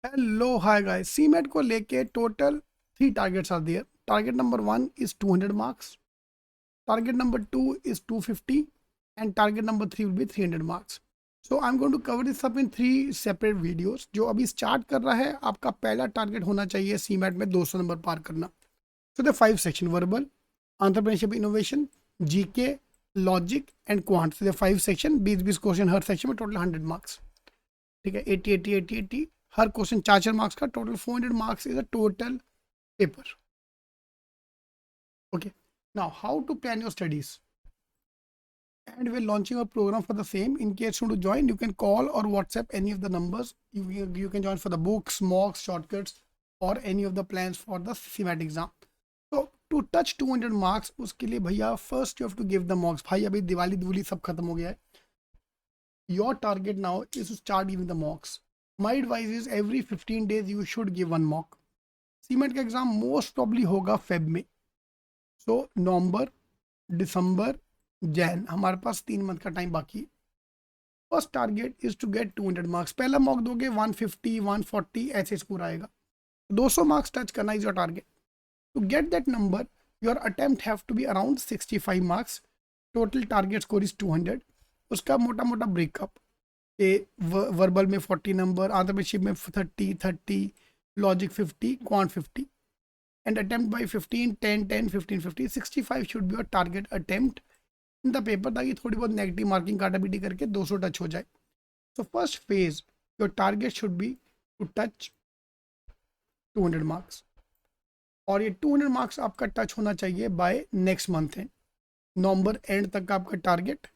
Hello hi guys, CMAT को लेके total 3 targets are there. Target number 1 is 200 marks, target number 2 is 250 and target number 3 will be 300 marks. So I'm going to cover this up in 3 separate videos. जो अभी start कर रहा है, आपका पहला target होना चाहिए सीमेट में 200 नंबर पार करना. So the 5 section: verbal, entrepreneurship, innovation, GK, logic and quant. So the 5 section, 20 question her section में, टोटल 100 मार्क्स. ठीक है, 80 हर क्वेश्चन 4 मार्क्स का, total 400 marks is a total paper. Okay, now how to plan your studies, and we're launching a program for the same. In case you want to join, you can call or WhatsApp any of the numbers. You can join for the books, mocks, shortcuts, or any of the plans for the CMAT exam. So to touch 200 marks, उसके लिए भैया first you have to give the mocks. भाई अभी दिवाली सब खत्म हो गया है. Your target now is to start giving the mocks. My advice is every 15 days you should give one mock. CMAT का एग्जाम मोस्ट प्रॉब्ली होगा फेब में. सो नवंबर, दिसंबर, जैन, हमारे पास 3 मंथ का टाइम बाकी. First target is to get 200 marks. पहला mock दोगे 150, 140 ऐसे स्कोर आएगा. 200 मार्क्स टच करना is your target. To get that number your attempt have to be around 65 marks. Total target score is 200. उसका मोटा मोटा ब्रेकअप, वर्बल में 40 नंबर, एंटरप्रेन्योरशिप में 30, logic 50, quant 50, and attempt by 15, 10, 10, 15, 50, 65 should be your target attempt in the paper, ताकि थोड़ी बहुत negative marking काटापीटी करके 200 touch हो जाए. So first phase your target should be to touch 200 marks, और ये 200 मार्क्स आपका टच होना चाहिए by next month end. November end तक का आपका टारगेट,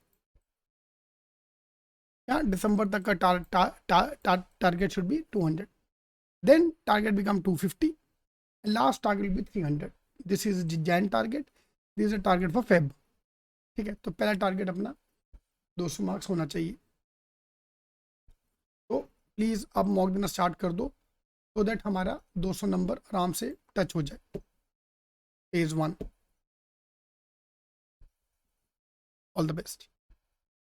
या दिसंबर तक का target should be 200. Then target become 250. Last target will be 300. This is Jan target. This is a target for Feb. ठीक है, तो पहला टारगेट अपना 200 मार्क्स होना चाहिए. तो प्लीज़ अब मॉक देना स्टार्ट कर दो, सो दैट हमारा 200 नंबर आराम से टच हो जाए. फेज 1. All the best.